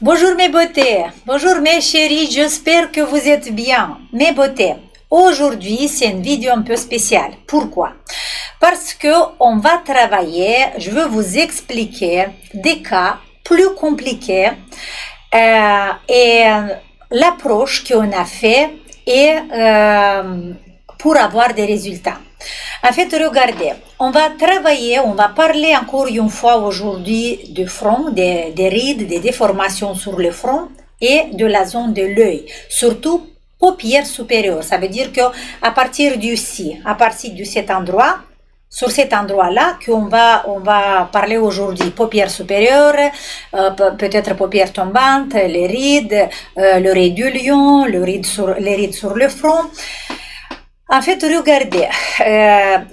Bonjour mes beautés, bonjour mes chéris, j'espère que vous êtes bien. Mes beautés, aujourd'hui c'est une vidéo un peu spéciale. Pourquoi? Parce que on va travailler, je veux vous expliquer des cas plus compliqués et l'approche qu'on a fait et pour avoir des résultats. En fait, regardez, on va travailler, on va parler encore une fois aujourd'hui du front, des rides, des déformations sur le front et de la zone de l'œil, surtout paupières supérieures. Ça veut dire que à partir d'ici, à partir de cet endroit, sur cet endroit-là qu'on va parler aujourd'hui, paupières supérieures, peut-être paupières tombantes, les rides, le rides du lion, les rides sur le front. En fait, regardez,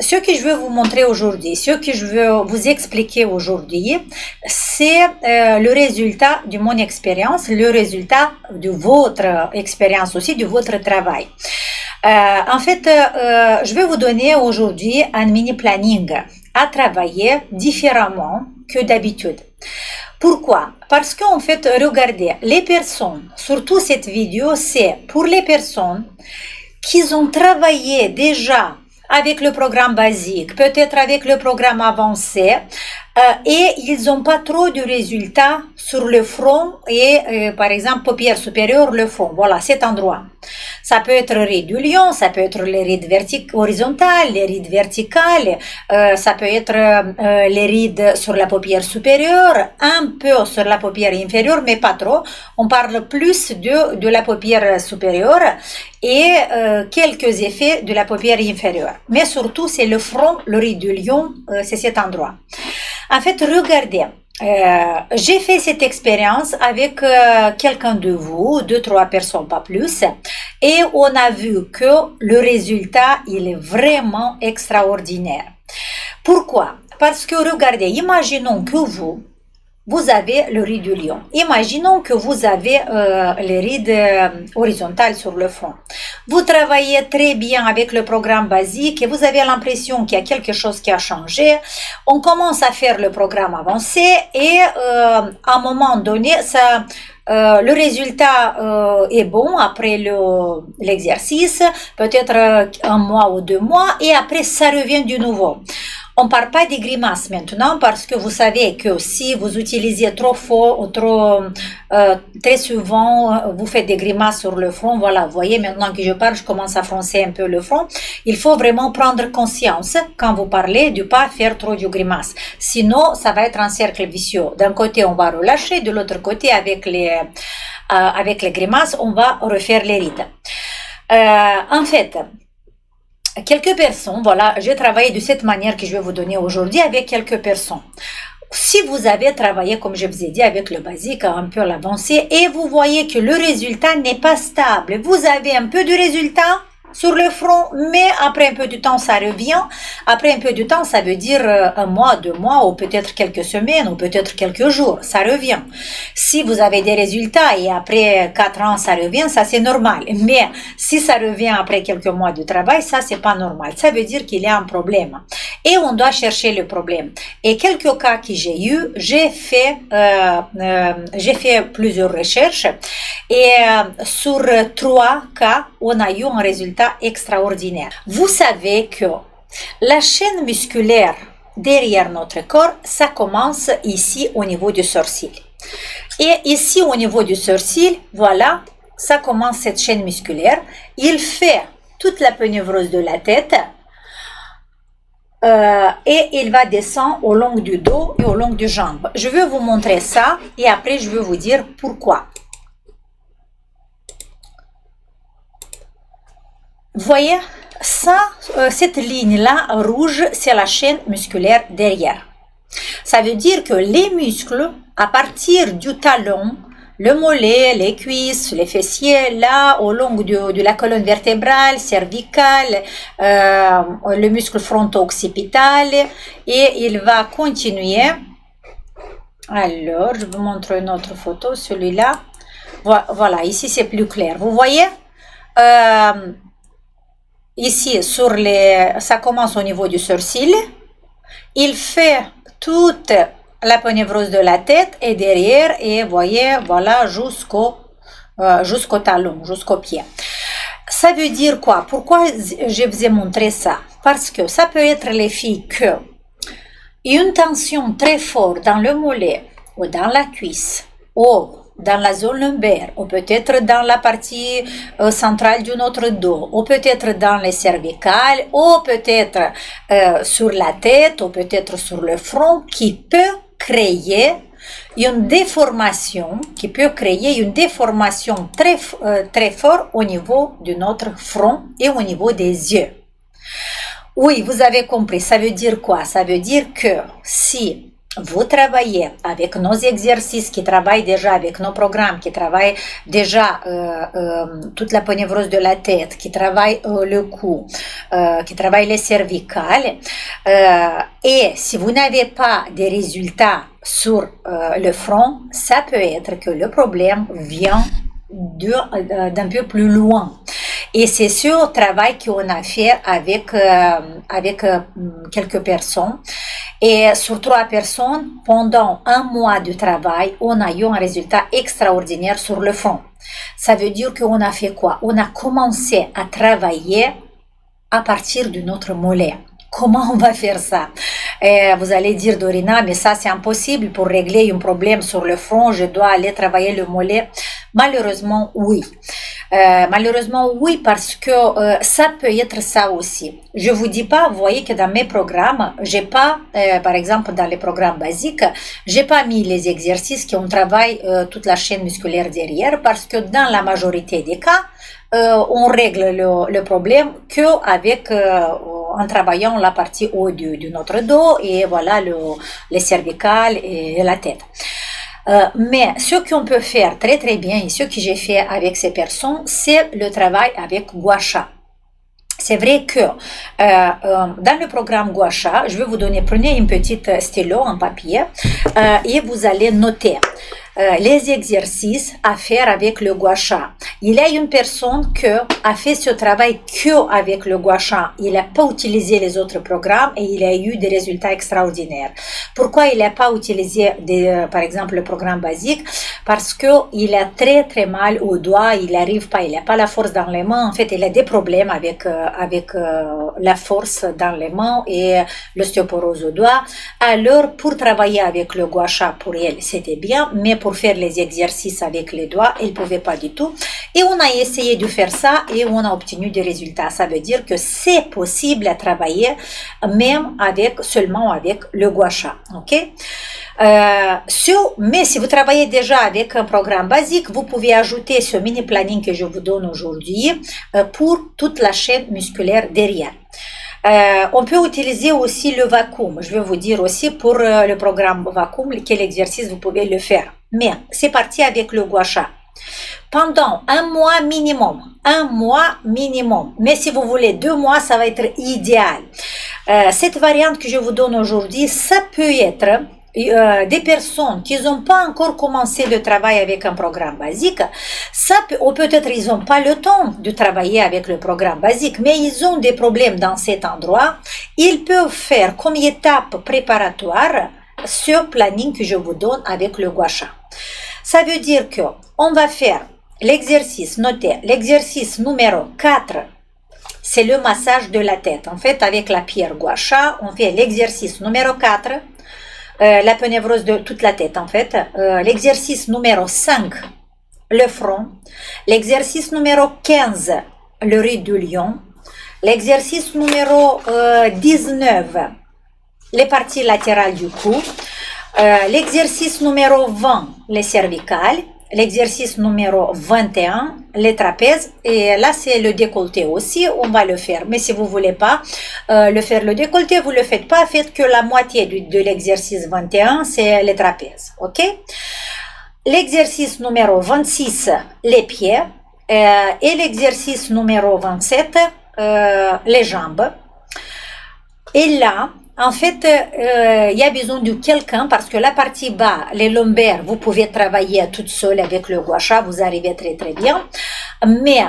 ce que je veux vous montrer aujourd'hui, ce que je veux vous expliquer aujourd'hui, c'est le résultat de mon expérience, le résultat de votre expérience aussi, de votre travail. En fait, je vais vous donner aujourd'hui un mini planning à travailler différemment que d'habitude. Pourquoi? Parce qu'en fait, regardez, les personnes, surtout cette vidéo, c'est pour les personnes qui ont travaillé déjà avec le programme basique, peut-être avec le programme avancé, et ils n'ont pas trop de résultats sur le front et, par exemple, paupières supérieures, le front. Voilà, cet endroit. Ça peut être rides du lion, ça peut être les rides horizontales, les rides verticales, ça peut être les rides sur la paupière supérieure, un peu sur la paupière inférieure, mais pas trop. On parle plus de la paupière supérieure et quelques effets de la paupière inférieure. Mais surtout, c'est le front, le ride du lion, c'est cet endroit. En fait, regardez, j'ai fait cette expérience avec quelqu'un de vous, 2-3 personnes, pas plus, et on a vu que le résultat, il est vraiment extraordinaire. Pourquoi? Parce que regardez, imaginons que vous avez le ride du lion. Imaginons que vous avez les rides horizontales sur le front. Vous travaillez très bien avec le programme basique et vous avez l'impression qu'il y a quelque chose qui a changé. On commence à faire le programme avancé et à un moment donné, le résultat est bon après l'exercice, peut-être 1 mois ou 2 mois, et après ça revient de nouveau. On ne parle pas des grimaces maintenant parce que vous savez que si vous utilisez trop fort ou très souvent, vous faites des grimaces sur le front. Voilà, vous voyez, maintenant que je parle, je commence à froncer un peu le front. Il faut vraiment prendre conscience quand vous parlez de ne pas faire trop de grimaces. Sinon, ça va être un cercle vicieux. D'un côté, on va relâcher, de l'autre côté, avec les grimaces, on va refaire les rides. En fait, quelques personnes, voilà, j'ai travaillé de cette manière que je vais vous donner aujourd'hui avec quelques personnes. Si vous avez travaillé, comme je vous ai dit, avec le basique, un peu l'avancé, et vous voyez que le résultat n'est pas stable, vous avez un peu de résultat sur le front, mais après un peu de temps, ça revient. Après un peu de temps, ça veut dire 1 mois, 2 mois, ou peut-être quelques semaines, ou peut-être quelques jours, ça revient. Si vous avez des résultats et après 4 ans, ça revient, ça c'est normal. Mais si ça revient après quelques mois de travail, ça c'est pas normal. Ça veut dire qu'il y a un problème. Et on doit chercher le problème. Et quelques cas que j'ai eu, j'ai fait plusieurs recherches. Et sur 3 cas, on a eu un résultat extraordinaire. Vous savez que la chaîne musculaire derrière notre corps, ça commence ici au niveau du sourcil. Et ici au niveau du sourcil, voilà, ça commence cette chaîne musculaire. Il fait toute la pénévrose de la tête et il va descendre au long du dos et au long des jambes. Je vais vous montrer ça et après je vais vous dire pourquoi. Vous voyez, ça, cette ligne-là, rouge, c'est la chaîne musculaire derrière. Ça veut dire que les muscles, à partir du talon, le mollet, les cuisses, les fessiers, là, au long de la colonne vertébrale, cervicale, le muscle fronto-occipital, et il va continuer. Alors, je vous montre une autre photo, celui-là. Voilà, ici c'est plus clair. Vous voyez ici, ça commence au niveau du sourcil. Il fait toute la ponévrose de la tête et derrière, et voyez, voilà, jusqu'au talon, jusqu'au pied. Ça veut dire quoi? Pourquoi je vous ai montré ça? Parce que ça peut être les filles que une tension très forte dans le mollet ou dans la cuisse ou dans la zone lombaire ou peut-être dans la partie centrale de notre dos ou peut-être dans les cervicales ou peut-être sur la tête ou peut-être sur le front qui peut créer une déformation très forte au niveau de notre front et au niveau des yeux. Oui, vous avez compris. Ça veut dire quoi? Ça veut dire que si vous travaillez avec nos exercices, qui travaillent déjà avec nos programmes, qui travaillent déjà toute la ponévrose de la tête, qui travaillent le cou, qui travaillent les cervicales, et si vous n'avez pas des résultats sur le front, ça peut être que le problème vient d'un peu plus loin. Et c'est ce travail qu'on a fait avec quelques personnes. Et sur 3 personnes, pendant 1 mois de travail, on a eu un résultat extraordinaire sur le front. Ça veut dire qu'on a fait quoi? On a commencé à travailler à partir de notre mollet. Comment on va faire ça? Vous allez dire, Dorina, mais ça c'est impossible. Pour régler un problème sur le front, je dois aller travailler le mollet. Malheureusement, oui. Parce que ça peut être ça aussi. Je vous dis pas, vous voyez que dans mes programmes, j'ai pas, par exemple dans les programmes basiques, j'ai pas mis les exercices qui on travaille toute la chaîne musculaire derrière, parce que dans la majorité des cas, on règle le problème en travaillant la partie haut de notre dos et voilà les cervicales et la tête. Mais ce qu'on peut faire très très bien et ce que j'ai fait avec ces personnes, c'est le travail avec Gua Sha. C'est vrai que dans le programme Gua Sha, je vais vous donner, prenez une petite stylo en papier et vous allez noter les exercices à faire avec le Gua Sha. Il y a une personne qui a fait ce travail que avec le Gua Sha. Il n'a pas utilisé les autres programmes et il a eu des résultats extraordinaires. Pourquoi il n'a pas utilisé, par exemple, le programme basique? Parce qu'il a très très mal au doigt, il n'arrive pas, il n'a pas la force dans les mains. En fait, il a des problèmes avec la force dans les mains et l'ostéoporose au doigt. Alors, pour travailler avec le Gua Sha, pour elle, c'était bien, mais pour faire les exercices avec les doigts, elle ne pouvait pas du tout. Et on a essayé de faire ça et on a obtenu des résultats. Ça veut dire que c'est possible à travailler même seulement avec le Gua Sha. Ok? Mais si vous travaillez déjà avec un programme basique, vous pouvez ajouter ce mini planning que je vous donne aujourd'hui pour toute la chaîne musculaire derrière. On peut utiliser aussi le vacuum. Je vais vous dire aussi pour le programme vacuum quel exercice vous pouvez le faire. Mais c'est parti avec le Gua Sha. Pendant 1 mois minimum. Mais si vous voulez 2 mois, ça va être idéal. Cette variante que je vous donne aujourd'hui, ça peut être des personnes qui n'ont pas encore commencé le travail avec un programme basique, ou peut-être ils n'ont pas le temps de travailler avec le programme basique, mais ils ont des problèmes dans cet endroit. Ils peuvent faire comme étape préparatoire ce planning que je vous donne avec le Gua Sha. Ça veut dire que on va faire l'exercice, notez, l'exercice numéro 4, c'est le massage de la tête. En fait, avec la pierre Gua Sha, on fait l'exercice numéro 4, la ponévrose de toute la tête en fait. L'exercice numéro 5, le front. L'exercice numéro 15, le ride du lion. L'exercice numéro 19, les parties latérales du cou. L'exercice numéro 20, les cervicales. L'exercice numéro 21, les trapèzes. Et là, c'est le décolleté aussi. On va le faire. Mais si vous ne voulez pas le décolleté, vous ne le faites pas. Faites que la moitié de l'exercice 21, c'est les trapèzes. OK? L'exercice numéro 26, les pieds. Et l'exercice numéro 27, les jambes. Et là, en fait, il y a besoin de quelqu'un parce que la partie bas, les lombaires, vous pouvez travailler toute seule avec le Gua Sha, vous arrivez très très bien. Mais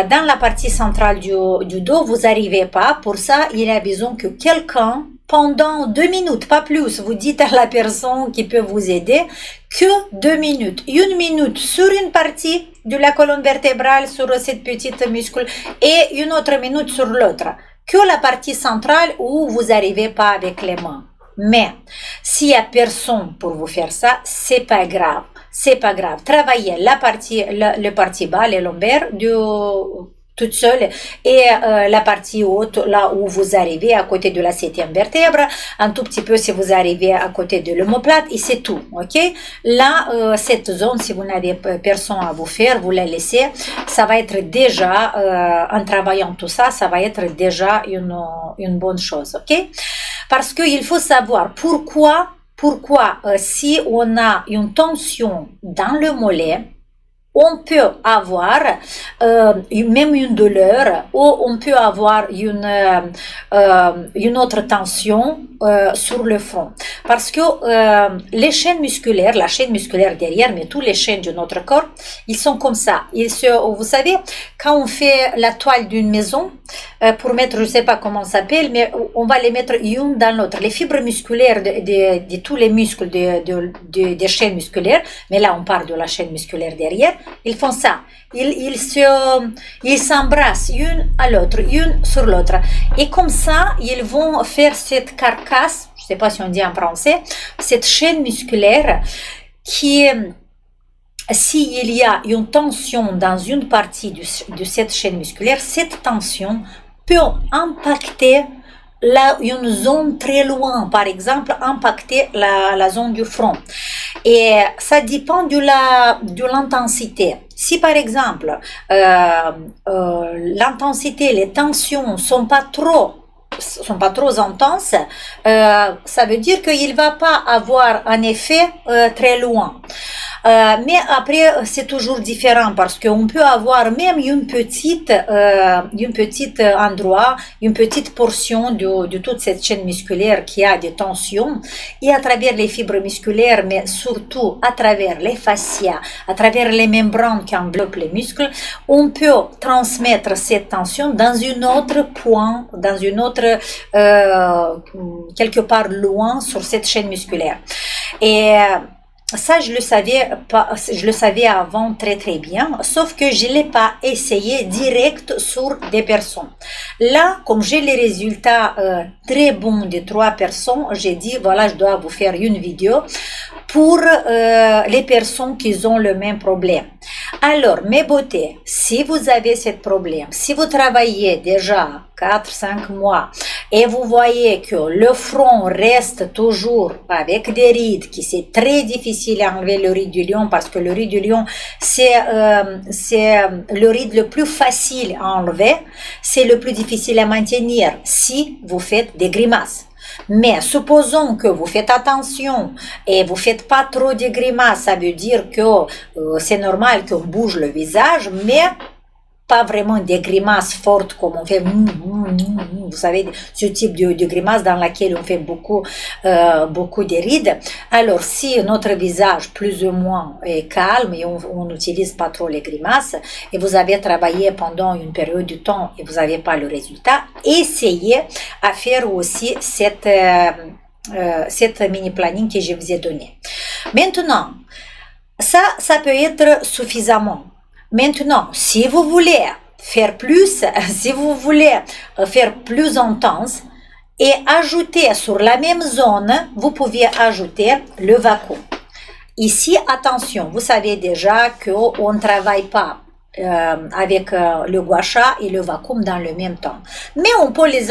dans la partie centrale du dos, vous n'arrivez pas. Pour ça, il y a besoin que quelqu'un pendant 2 minutes, pas plus. Vous dites à la personne qui peut vous aider que 2 minutes. 1 minute sur une partie de la colonne vertébrale, sur cette petite muscle, et une autre minute sur l'autre. Que la partie centrale où vous n'arrivez pas avec les mains. Mais s'il n'y a personne pour vous faire ça, c'est pas grave. C'est pas grave. Travaillez le partie bas, les lombaires, toute seule, et la partie haute, là où vous arrivez à côté de la 7e vertèbre, un tout petit peu si vous arrivez à côté de l'omoplate, et c'est tout, ok? Là, cette zone, si vous n'avez personne à vous faire, vous la laissez, ça va être déjà, en travaillant tout ça, ça va être déjà une bonne chose, ok? Parce qu'il faut savoir pourquoi si on a une tension dans le mollet, on peut avoir même une douleur, ou on peut avoir une autre tension sur le front. Parce que les chaînes musculaires, la chaîne musculaire derrière, mais tous les chaînes de notre corps, ils sont comme ça. Vous savez, quand on fait la toile d'une maison, pour mettre, je ne sais pas comment ça s'appelle, mais on va les mettre une dans l'autre. Les fibres musculaires de tous les muscles des chaînes musculaires, mais là on parle de la chaîne musculaire derrière, ils font ça. Ils s'embrassent une à l'autre, une sur l'autre. Et comme ça, ils vont faire cette carcasse, je ne sais pas si on dit en français, cette chaîne musculaire qui, s'il y a une tension dans une partie de cette chaîne musculaire, cette tension peut impacter une zone très loin, par exemple, impacter la zone du front. Et ça dépend de l'intensité. Si par exemple, l'intensité, les tensions sont pas trop intenses, ça veut dire qu'il va pas avoir un effet très loin. Mais après, c'est toujours différent parce qu'on peut avoir même une petite endroit, une petite portion de toute cette chaîne musculaire qui a des tensions, et à travers les fibres musculaires, mais surtout à travers les fascias, à travers les membranes qui enveloppent les muscles, on peut transmettre cette tension dans une autre point, dans une autre, quelque part loin sur cette chaîne musculaire. Et ça, je le savais avant très bien, sauf que je l'ai pas essayé direct sur des personnes. Là, comme j'ai les résultats très bons de 3 personnes, j'ai dit voilà, je dois vous faire une vidéo pour les personnes qui ont le même problème. Alors, mes beautés, si vous avez ce problème, si vous travaillez déjà 4-5 mois et vous voyez que le front reste toujours avec des rides, qui c'est très difficile à enlever le ride du lion, parce que le ride du lion, c'est le ride le plus facile à enlever, c'est le plus difficile à maintenir si vous faites des grimaces. Mais supposons que vous faites attention et vous faites pas trop de grimaces, ça veut dire que c'est normal qu'on bouge le visage, mais pas vraiment des grimaces fortes comme on fait, vous savez, ce type de grimace dans laquelle on fait beaucoup de rides. Alors, si notre visage plus ou moins est calme et on n'utilise pas trop les grimaces, et vous avez travaillé pendant une période de temps et vous n'avez pas le résultat, essayez à faire aussi cette mini planning que je vous ai donné. Maintenant, ça peut être suffisamment. Maintenant, si vous voulez faire plus, si vous voulez faire plus intense et ajouter sur la même zone, vous pouvez ajouter le vacuum. Ici, attention, vous savez déjà qu'on ne travaille pas avec le gua sha et le vacuum dans le même temps. Mais on peut les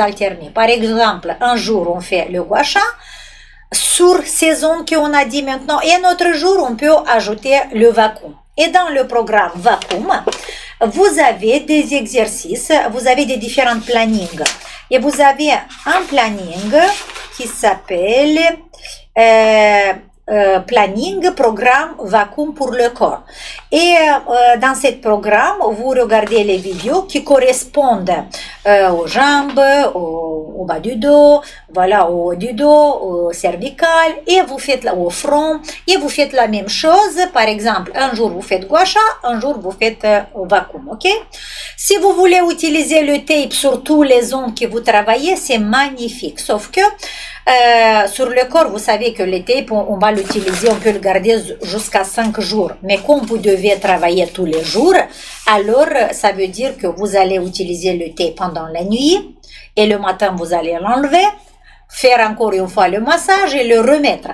alterner. Par exemple, un jour, on fait le gua sha sur ces zones qu'on a dit maintenant, et un autre jour, on peut ajouter le vacuum. Et dans le programme Vacuum, vous avez des exercices, vous avez des différents plannings. Et vous avez un planning qui s'appelle planning, programme vacuum pour le corps. Et dans ce programme, vous regardez les vidéos qui correspondent aux jambes, au bas du dos, voilà, au haut du dos, au cervical, et vous faites au front, et vous faites la même chose. Par exemple, un jour vous faites gua sha, un jour vous faites vacuum, ok? Si vous voulez utiliser le tape sur tous les zones que vous travaillez, c'est magnifique. Sauf que sur le corps, vous savez que le tape, on va l'utiliser, on peut le garder jusqu'à 5 jours. Mais comme vous devez travailler tous les jours, alors ça veut dire que vous allez utiliser le tape pendant la nuit et le matin, vous allez l'enlever, faire encore une fois le massage et le remettre.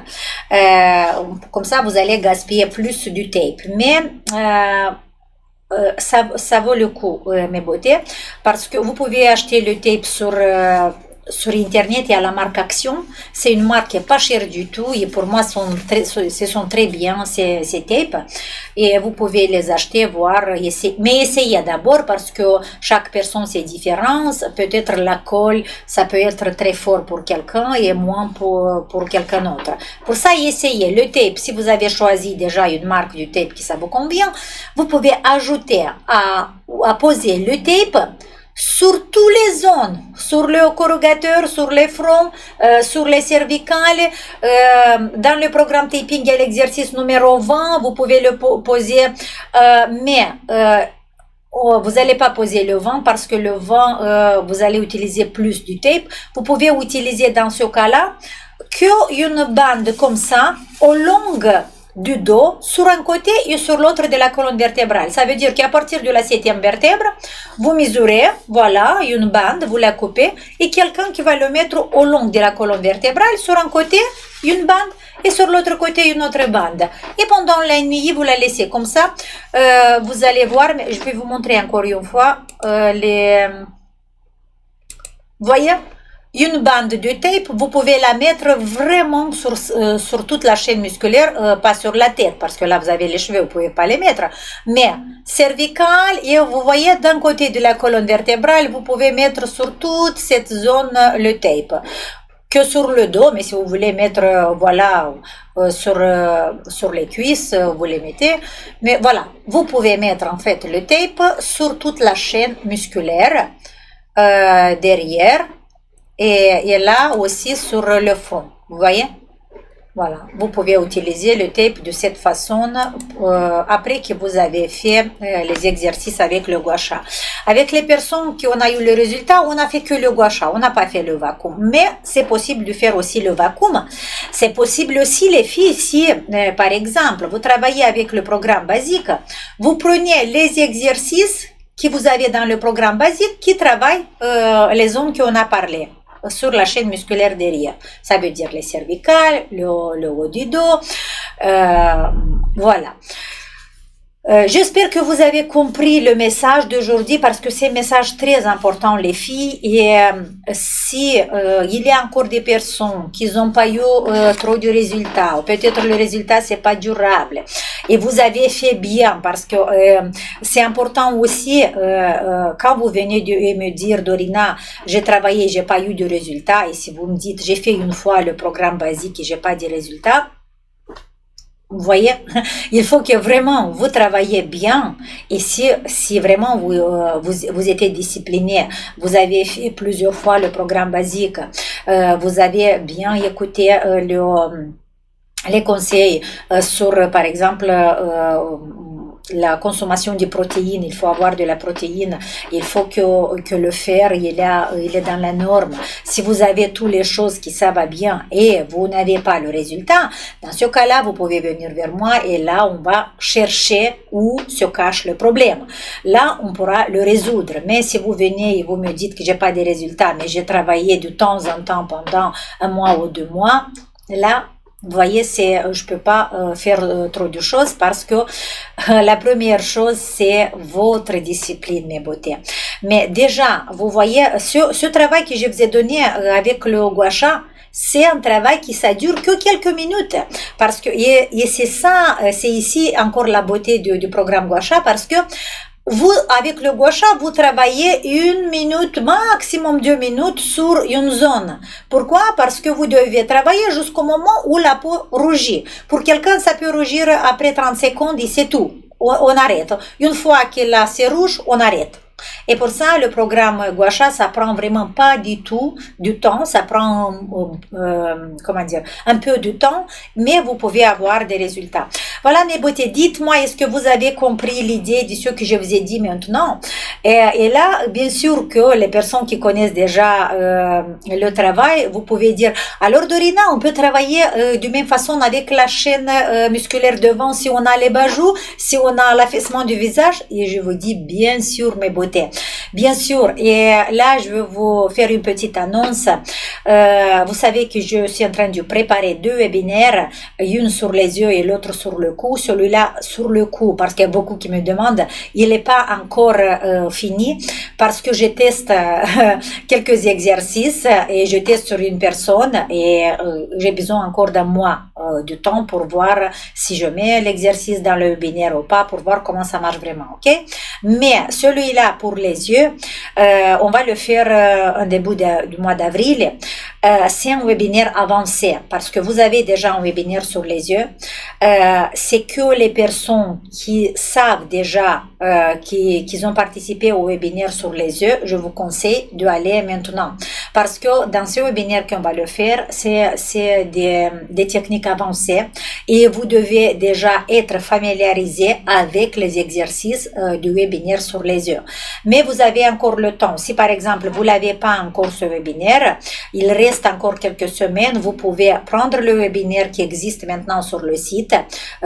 Comme ça, vous allez gaspiller plus du tape. Mais ça vaut le coup, mes beautés, parce que vous pouvez acheter le tape sur internet. Il y a la marque Action. C'est une marque qui est pas chère du tout et pour moi ce sont très bien ces tapes, et vous pouvez les acheter, voir, essayer. Mais essayez d'abord parce que chaque personne c'est différent. Peut-être la colle ça peut être très fort pour quelqu'un et moins pour quelqu'un d'autre. Pour ça, essayez le tape. Si vous avez choisi déjà une marque du tape qui ça vous convient, vous pouvez ajouter à poser le tape sur toutes les zones, sur le corrugateur, sur les fronts, sur les cervicales. Dans le programme taping, il y a l'exercice numéro 20, vous pouvez le poser, mais vous n'allez pas poser le vent parce que le vent, vous allez utiliser plus du tape. Vous pouvez utiliser dans ce cas-là qu'une bande comme ça, au long du dos, sur un côté et sur l'autre de la colonne vertébrale. Ça veut dire qu'à partir de la 7e vertèbre, vous mesurez, voilà, une bande, vous la coupez, et quelqu'un qui va le mettre au long de la colonne vertébrale, sur un côté, une bande, et sur l'autre côté, une autre bande. Et pendant la nuit, vous la laissez comme ça. Vous allez voir, mais je vais vous montrer encore une fois vous voyez? Une bande de tape, vous pouvez la mettre vraiment sur toute la chaîne musculaire, pas sur la tête, parce que là vous avez les cheveux, vous pouvez pas les mettre, mais cervicale, et vous voyez d'un côté de la colonne vertébrale, vous pouvez mettre sur toute cette zone le tape. Que sur le dos, mais si vous voulez mettre, voilà, sur les cuisses, vous les mettez. Mais voilà, vous pouvez mettre en fait le tape sur toute la chaîne musculaire, derrière, et là aussi sur le front, vous voyez? Voilà, vous pouvez utiliser le tape de cette façon après que vous avez fait les exercices avec le gua sha. Avec les personnes qui ont eu le résultat, on a fait que le gua sha, on n'a pas fait le vacuum. Mais c'est possible de faire aussi le vacuum. C'est possible aussi, les filles, si par exemple vous travaillez avec le programme basique, vous prenez les exercices que vous avez dans le programme basique qui travaillent les zones qu'on a parlé sur la chaîne musculaire derrière. Ça veut dire les cervicales, le haut du dos, voilà. J'espère que vous avez compris le message d'aujourd'hui parce que c'est un message très important, les filles. Et si il y a encore des personnes qui n'ont pas eu trop de résultats, ou peut-être le résultat c'est pas durable, et vous avez fait bien, parce que c'est important aussi quand vous venez de me dire, Dorina, j'ai travaillé, j'ai pas eu de résultats, et si vous me dites j'ai fait une fois le programme basique et j'ai pas de résultats, vous voyez, il faut que vraiment vous travaillez bien, et si vraiment vous êtes discipliné, vous avez fait plusieurs fois le programme basique, vous avez bien écouté les conseils sur, par exemple, la consommation de protéines. Il faut avoir de la protéine, il faut que le fer il est dans la norme. Si vous avez toutes les choses qui ça va bien et vous n'avez pas le résultat, dans ce cas-là vous pouvez venir vers moi, et là on va chercher où se cache le problème. Là on pourra le résoudre. Mais si vous venez et vous me dites que j'ai pas de résultats, mais j'ai travaillé de temps en temps pendant 1 mois ou 2 mois, là vous voyez, je peux pas faire trop de choses, parce que la première chose, c'est votre discipline, mes beautés. Mais déjà, vous voyez, ce travail que je vous ai donné avec le gua sha, c'est un travail qui ça dure que quelques minutes, parce que et c'est ça, c'est ici encore la beauté du programme gua sha, parce que vous, avec le gua sha, vous travaillez 1 minute, maximum 2 minutes sur une zone. Pourquoi? Parce que vous devez travailler jusqu'au moment où la peau rougit. Pour quelqu'un, ça peut rougir après 30 secondes et c'est tout. On arrête. Une fois que là c'est rouge, on arrête. Et pour ça, le programme gua sha, ça prend vraiment pas du tout du temps, ça prend, comment dire, un peu de temps, mais vous pouvez avoir des résultats. Voilà mes beautés, dites-moi, est-ce que vous avez compris l'idée de ce que je vous ai dit maintenant? Et là, bien sûr que les personnes qui connaissent déjà le travail, vous pouvez dire, alors Dorina, on peut travailler de même façon avec la chaîne musculaire devant si on a les bajoux, si on a l'affaissement du visage, et je vous dis, bien sûr mes beautés, bien sûr. Et là, je vais vous faire une petite annonce. Vous savez que je suis en train de préparer 2 webinaires, une sur les yeux et l'autre sur le cou. Celui-là sur le cou, parce qu'il y a beaucoup qui me demandent, il n'est pas encore fini, parce que je teste quelques exercices et je teste sur une personne et j'ai besoin encore d'un mois de temps pour voir si je mets l'exercice dans le webinaire ou pas, pour voir comment ça marche vraiment, ok? Mais celui-là pour les yeux, on va le faire en début du mois d'avril. C'est un webinaire avancé parce que vous avez déjà un webinaire sur les yeux. C'est que les personnes qui savent déjà qu'ils ont participé au webinaire sur les yeux, je vous conseille d'aller maintenant, parce que dans ce webinaire qu'on va le faire, c'est des techniques avancées et vous devez déjà être familiarisé avec les exercices du webinaire sur les yeux. Mais vous avez encore le temps. Si par exemple vous l'avez pas encore ce webinaire, il reste encore quelques semaines, vous pouvez prendre le webinaire qui existe maintenant sur le site,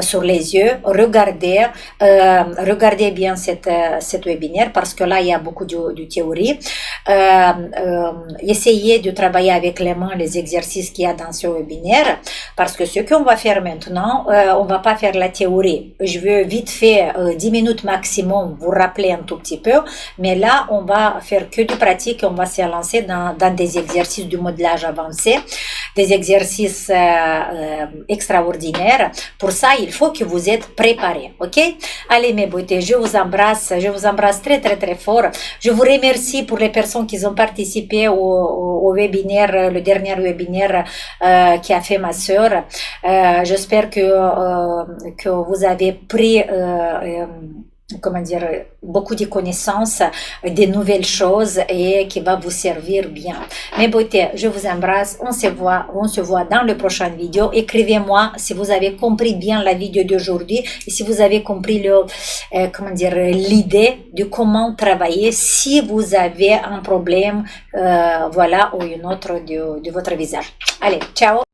sur les yeux, regardez bien cette webinaire, parce que là il y a beaucoup de théorie. Essayez de travailler avec les mains les exercices qu'il y a dans ce webinaire, parce que ce qu'on va faire maintenant, on va pas faire la théorie. Je veux vite fait 10 minutes maximum vous rappeler un tout petit peu, mais là on va faire que du pratique, on va se lancer dans des exercices du modelage avancé, des exercices extraordinaires. Pour ça, il faut que vous êtes préparés, ok? Allez mes beautés, je vous embrasse très très très fort. Je vous remercie pour les personnes qui ont participé au webinaire, le dernier webinaire qui a fait ma sœur. J'espère que vous avez pris comment dire, beaucoup de connaissances, des nouvelles choses et qui va vous servir bien. Mes beautés, je vous embrasse. On se voit dans le prochain vidéo. Écrivez-moi si vous avez compris bien la vidéo d'aujourd'hui et si vous avez compris comment dire, l'idée de comment travailler si vous avez un problème, voilà, ou une autre de votre visage. Allez, ciao!